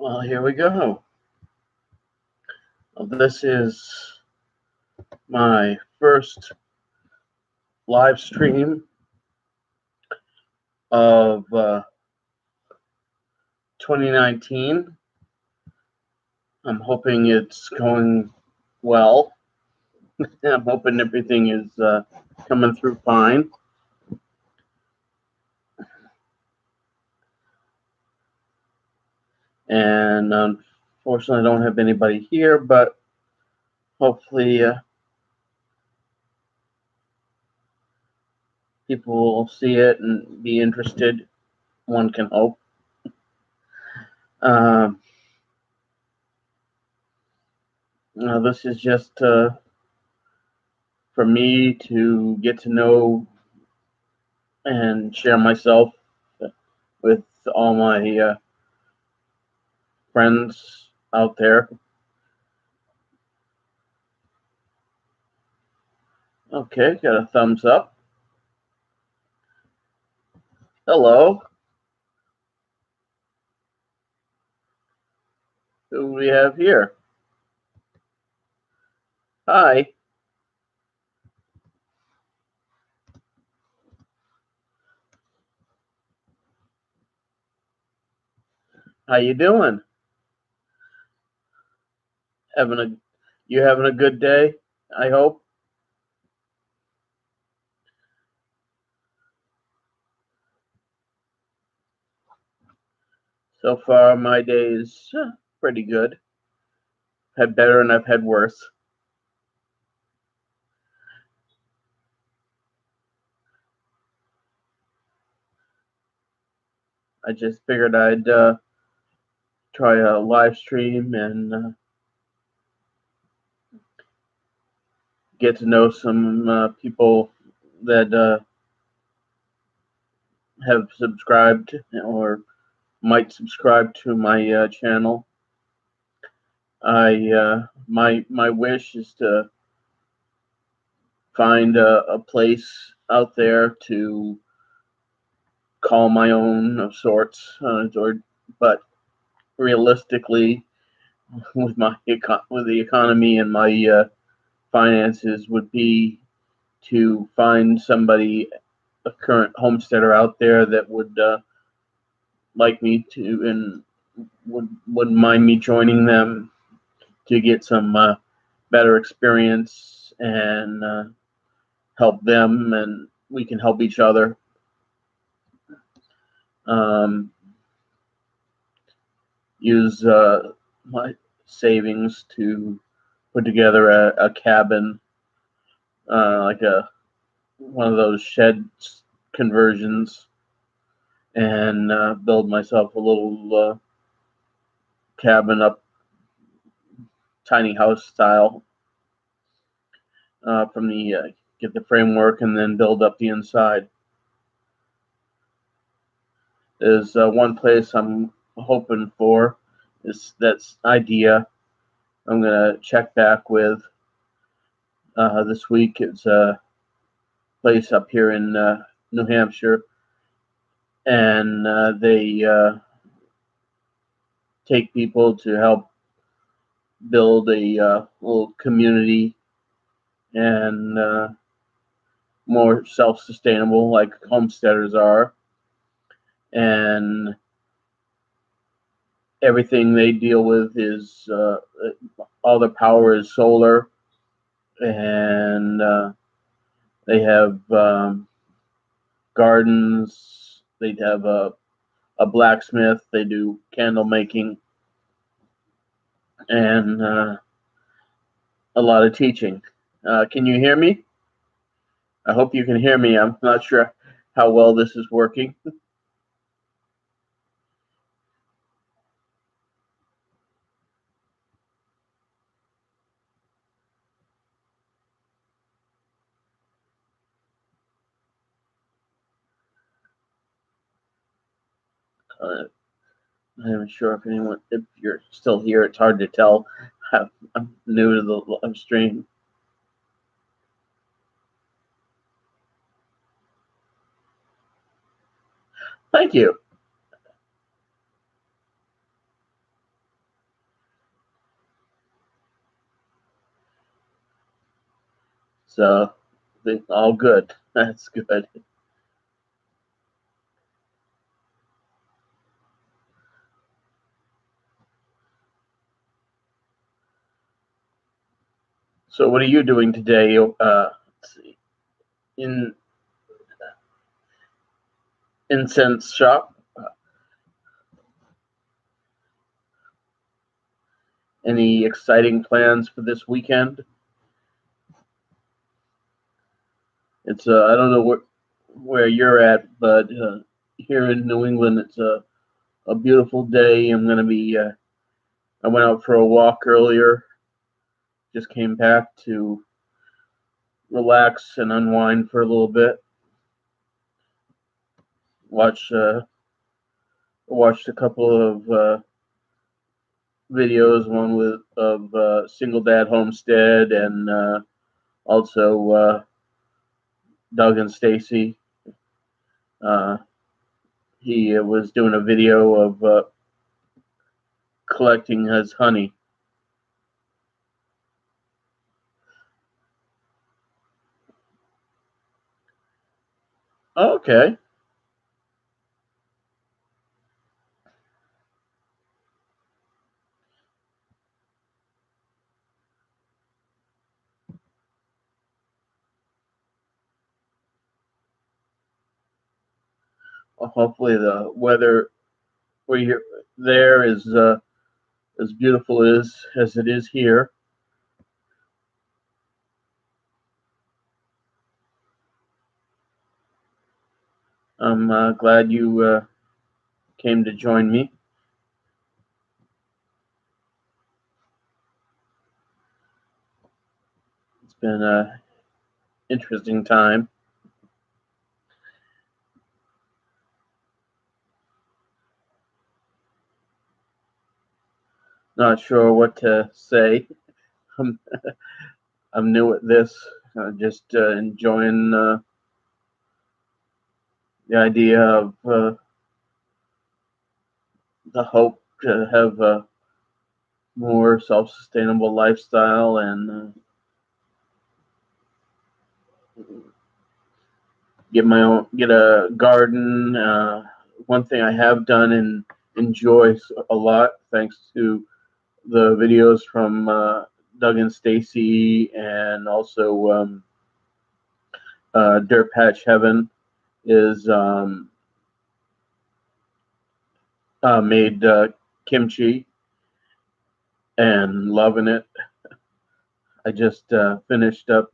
Well, here we go. Well, this is my first live stream of 2019. I'm hoping it's going well. I'm hoping everything is coming through fine. And unfortunately, I don't have anybody here, but hopefully people will see it and be interested. One can hope. This is just for me to get to know and share myself with all my friends out there. Okay, got a thumbs up. Hello. Who do we have here? Hi. How you doing? You having a good day? I hope. So far, my day is pretty good. Had better and I've had worse. I just figured I'd try a live stream and get to know some people that have subscribed or might subscribe to my channel. My wish is to find a place out there to call my own of sorts, but realistically, with the economy and my finances, would be to find somebody, a current homesteader out there that would like me to and wouldn't mind me joining them to get some better experience and help them, and we can help each other. Use my savings to put together a cabin, like one of those shed conversions, and build myself a little cabin up, tiny house style, from the get the framework and then build up the inside. There's one place I'm hoping for. That's idea. I'm gonna check back with this week. It's a place up here in New Hampshire, and they take people to help build a little community and more self-sustainable, like homesteaders are, and everything they deal with is all the power is solar, and they have gardens. They have a blacksmith. They do candle making and a lot of teaching. Can you hear me? I hope you can hear me. I'm not sure how well this is working. I'm not sure if you're still here. It's hard to tell. I'm new to the live stream. Thank you. So all good. That's good. So what are you doing today? Let's see, in incense shop. Any exciting plans for this weekend? It's I don't know where you're at, but here in New England, it's a beautiful day. I'm gonna be. I went out for a walk earlier. Just came back to relax and unwind for a little bit. Watch watched a couple of videos. One with of Single Dad Homestead and also Doug and Stacy. Uh, he was doing a video of collecting his honey. Okay. Well, hopefully the weather where you're there is as beautiful as it is here. I'm glad you came to join me. It's been an interesting time. Not sure what to say. I'm, I'm new at this. Just enjoying the idea of the hope to have a more self-sustainable lifestyle and get a garden. One thing I have done and enjoy a lot, thanks to the videos from Doug and Stacy, and also Dirt Patch Heaven, is made kimchi and loving it. I just finished up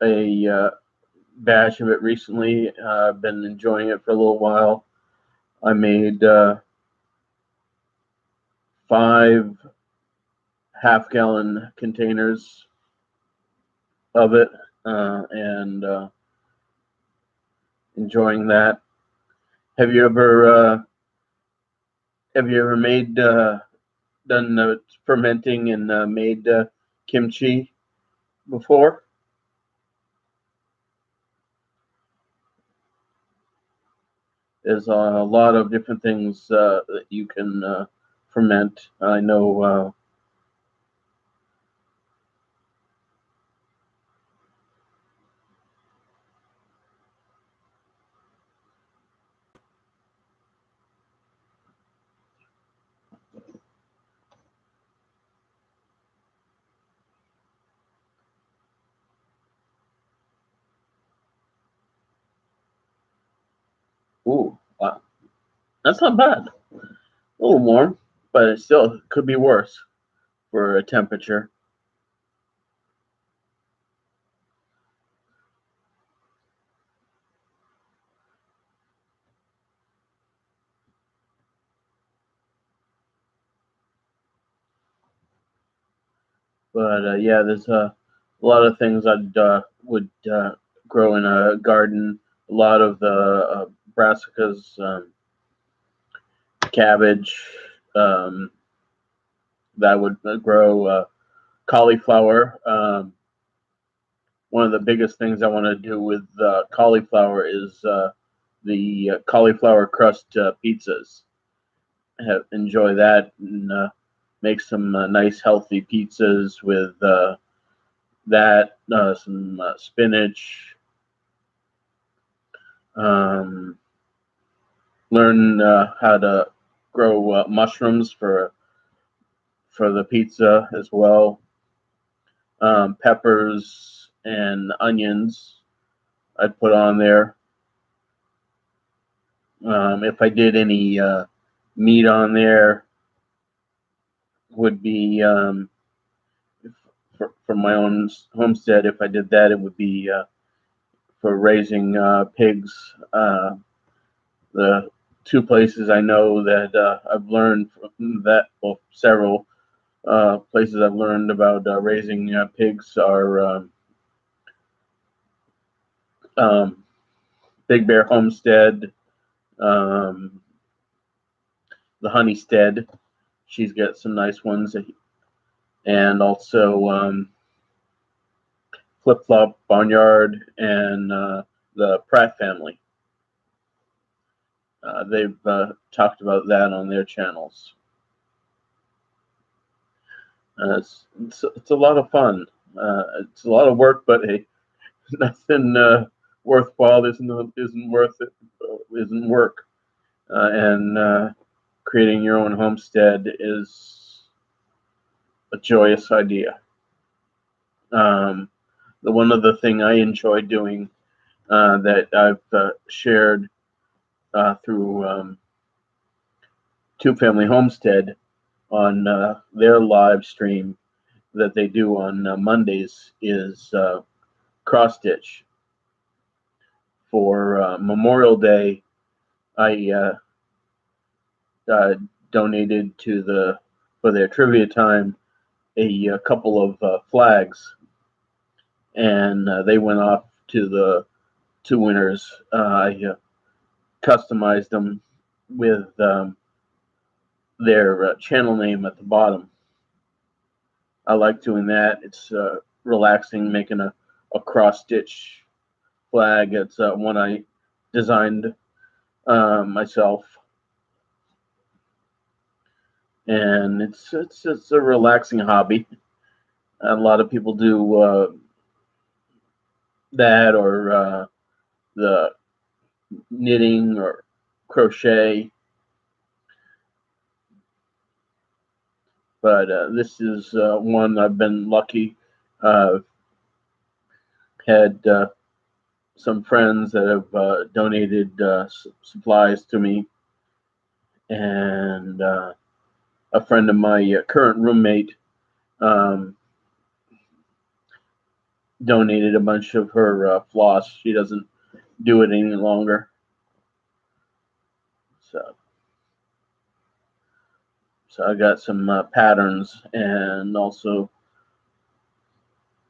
a batch of it recently. I've been enjoying it for a little while. I made 5 half-gallon containers of it, and enjoying that. Have you ever made done fermenting and made kimchi before? There's a lot of different things that you can ferment. I know. Ooh, wow, that's not bad. A little warm, but it still could be worse for a temperature. But yeah, there's a lot of things I'd would grow in a garden. A lot of the brassicas, cabbage, um, that would grow cauliflower. One of the biggest things I want to do with cauliflower is the cauliflower crust pizzas. Enjoy that and make some nice healthy pizzas with that, some spinach, learn how to grow mushrooms for the pizza as well. Peppers and onions I'd put on there. If I did any meat on there, would be for my own homestead. If I did that, it would be for raising pigs. The two places I know that I've learned from that, well, several places I've learned about raising pigs are um, Big Bear Homestead, um, the Honeystead. She's got some nice ones, and also Flip Flop Barnyard and the Pratt family. They've talked about that on their channels. It's a lot of fun. It's a lot of work, but hey, nothing worthwhile isn't worth it. Isn't work. And creating your own homestead is a joyous idea. The one other thing I enjoy doing that I've shared through Two Family Homestead on their live stream that they do on Mondays is cross stitch. For Memorial Day, I donated for their trivia time a couple of flags, and they went off to the two winners. I customized them with their channel name at the bottom. I like doing that. It's relaxing, making a cross stitch flag. It's one I designed myself, and it's a relaxing hobby. A lot of people do that, or the knitting or crochet, but this is one I've been lucky. Had some friends that have donated supplies to me, and a friend of my current roommate um, donated a bunch of her floss. She doesn't do it any longer, so I got some patterns and also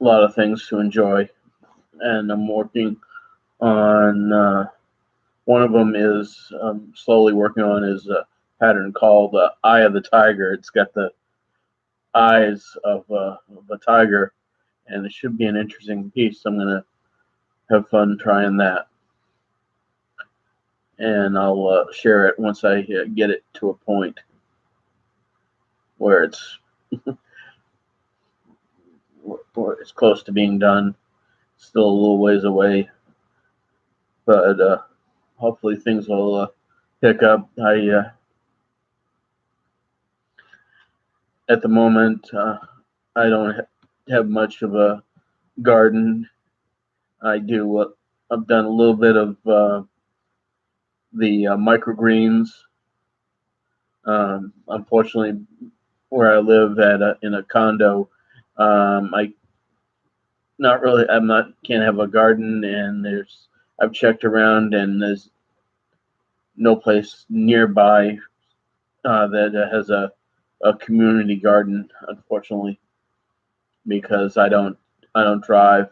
a lot of things to enjoy. And I'm working on one of them is slowly working on is a pattern called Eye of the Tiger. It's got the eyes of a tiger, and it should be an interesting piece. I'm gonna have fun trying that, and I'll share it once I get it to a point where it's close to being done. Still a little ways away, but hopefully things will pick up. At the moment, I don't have much of a garden. I do. I've done a little bit of the microgreens. Unfortunately, where I live in a condo, I not really. I'm not can't have a garden, and I've checked around, and there's no place nearby that has a community garden. Unfortunately, because I don't drive.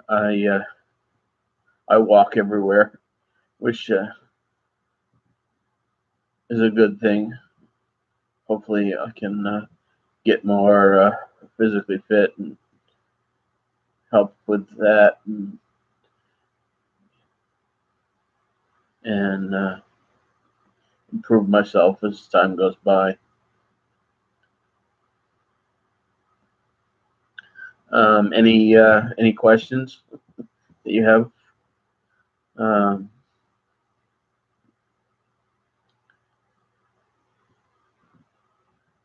I I walk everywhere, which is a good thing. Hopefully, I can get more physically fit and help with that, and improve myself as time goes by. Any questions that you have? Um,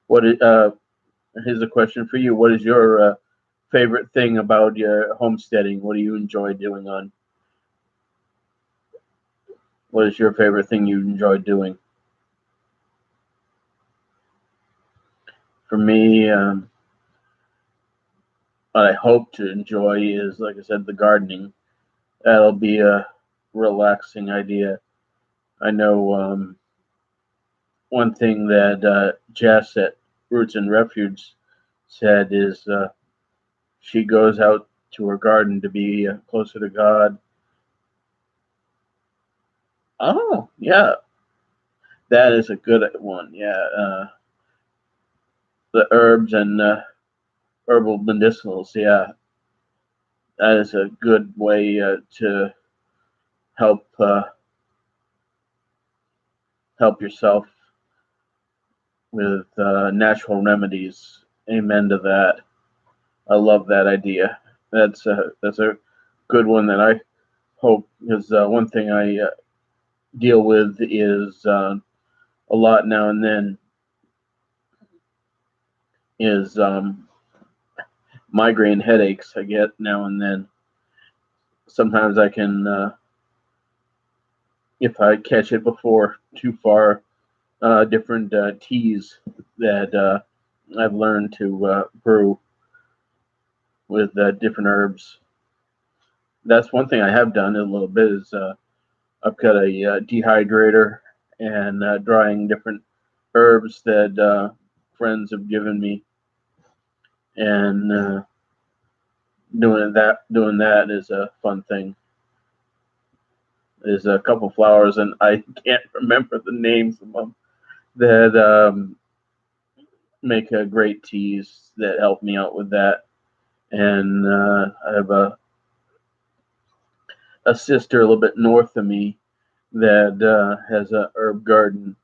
what is, here's a question for you. What is your favorite thing about your homesteading? What do you enjoy doing on? What is your favorite thing you enjoy doing? For me, what I hope to enjoy is, like I said, the gardening. That'll be a relaxing idea. I know one thing that Jess at Roots and Refuge said is she goes out to her garden to be closer to God. Oh, yeah, that is a good one. Yeah, the herbs and herbal medicinals. Yeah, that is a good way to help help yourself with natural remedies. Amen to that. I love that idea. That's a good one that I hope, because one thing I deal with is a lot now and then is migraine headaches I get now and then. Sometimes I can, if I catch it before too far, different teas that I've learned to brew with different herbs. That's one thing I have done a little bit is I've got a dehydrator and drying different herbs that friends have given me, and doing that is a fun thing. There's a couple flowers, and I can't remember the names of them that make great teas that help me out with that. And I have a sister a little bit north of me that has a herb garden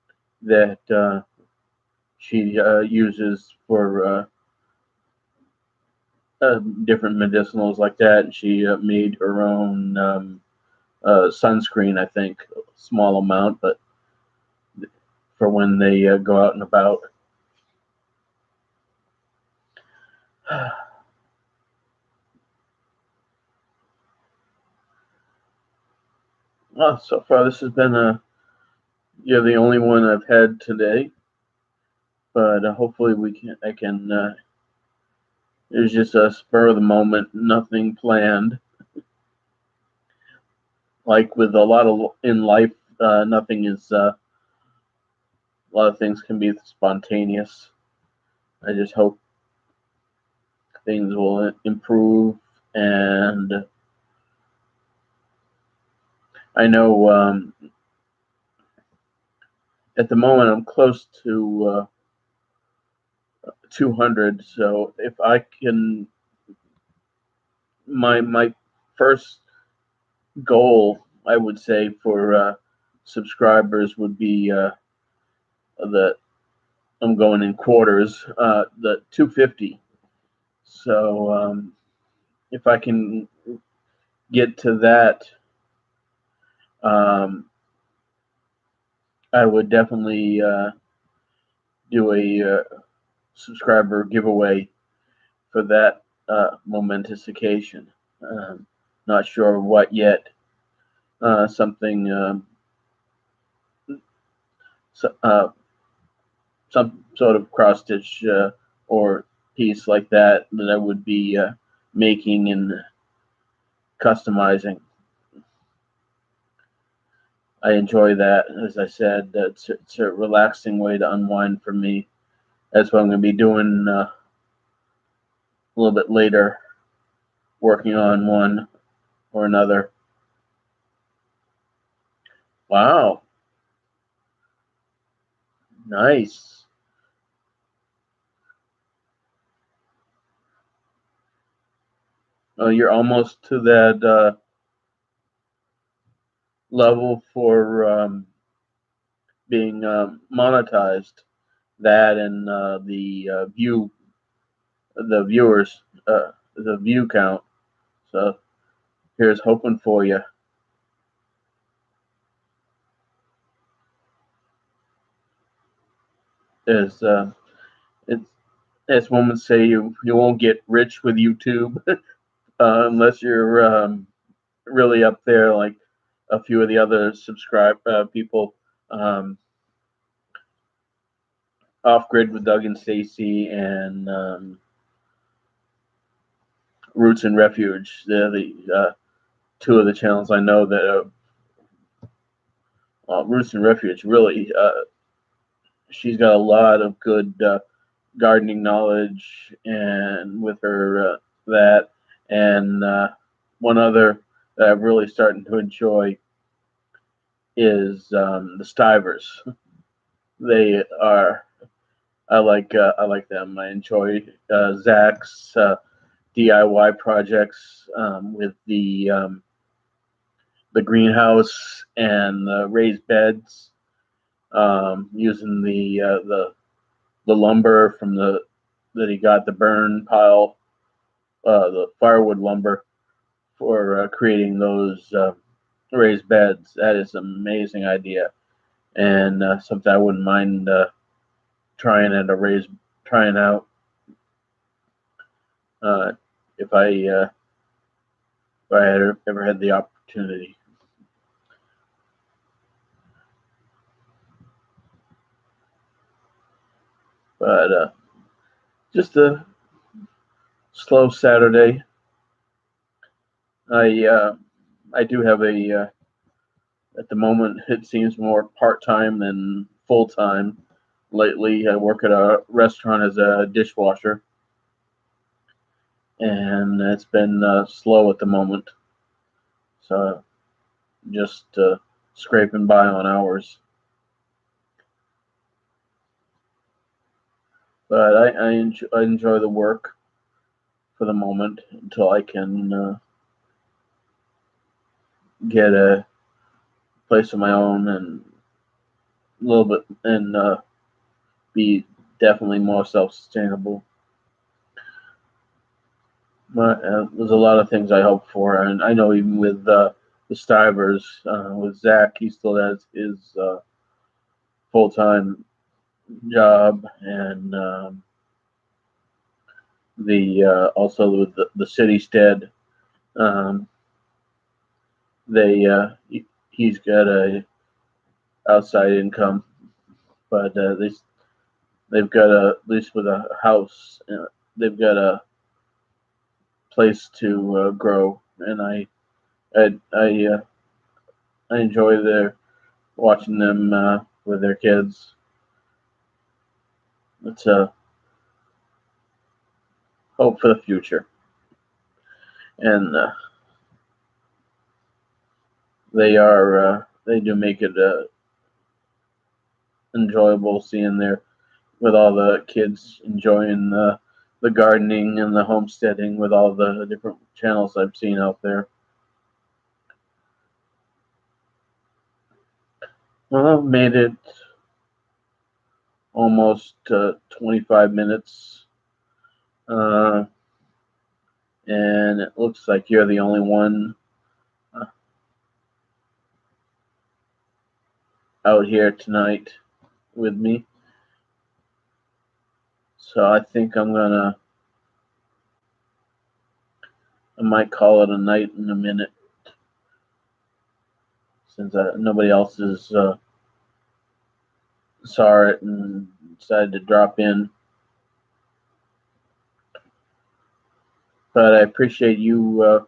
that she uses for different medicinals like that. And she made her own sunscreen, I think, a small amount, but for when they go out and about. Well, so far this has been you're the only one I've had today, but hopefully I can. It was just a spur of the moment, nothing planned. Like with a lot of in life, nothing is. A lot of things can be spontaneous. I just hope things will improve, and I know at the moment I'm close to 200. So if I can, my first goal, I would say, for subscribers would be the I'm going in quarters, the 250. So if I can get to that, um, I would definitely do a subscriber giveaway for that momentous occasion. Not sure what yet. Something, so, some sort of cross stitch or piece like that that I would be making and customizing. I enjoy that. As I said, it's a relaxing way to unwind for me. That's what I'm going to be doing a little bit later, working on one or another. Wow, nice. Oh, you're almost to that level for being monetized. That and the viewers. the view count. So here's hoping for you. As it's as women say, you won't get rich with YouTube unless you're really up there like a few of the other subscribe people. Um, Off Grid with Doug and Stacy and Roots and Refuge. They're the two of the channels I know that Roots and Refuge really. She's got a lot of good gardening knowledge, and with her that, and one other that I'm really starting to enjoy is the Stivers. They are. I like them. I enjoy Zach's DIY projects with the greenhouse and the raised beds, using the lumber from the that he got the burn pile, the firewood lumber for creating those raised beds. That is an amazing idea, and something I wouldn't mind trying out uh, if I had ever had the opportunity. But just a slow Saturday. I do have at the moment it seems more part time than full time. Lately, I work at a restaurant as a dishwasher, and it's been slow at the moment. So just scraping by on hours. But I enjoy the work for the moment until I can get a place of my own and a little bit and be definitely more self-sustainable. But there's a lot of things I hope for, and I know even with the Stivers, with Zach, he still has his full-time job, and the also with the city stead, um, he's got a outside income, but they've got at least with a house, they've got a place to grow, and I I, uh, I enjoy their watching them with their kids. It's a hope for the future, and they do make it enjoyable seeing their with all the kids enjoying the gardening and the homesteading with all the different channels I've seen out there. Well, I've made it almost 25 minutes, uh, and it looks like you're the only one uh, out here tonight with me. So I think I might call it a night in a minute since nobody else is saw it and decided to drop in. But I appreciate you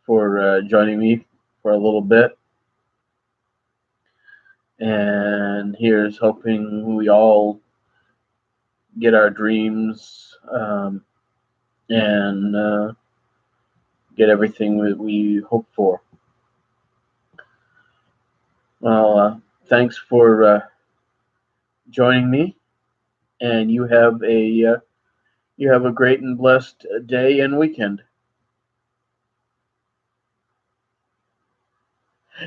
for joining me for a little bit. And here's hoping we all get our dreams and get everything that we hope for. Well, thanks for joining me, and you have a great and blessed day and weekend.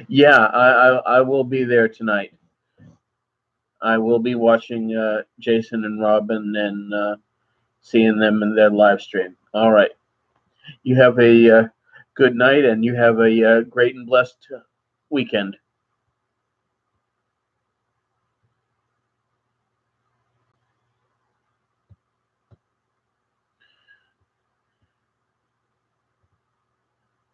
Yeah, I will be there tonight. I will be watching Jason and Robin and seeing them in their live stream. All right. You have a good night, and you have a great and blessed weekend.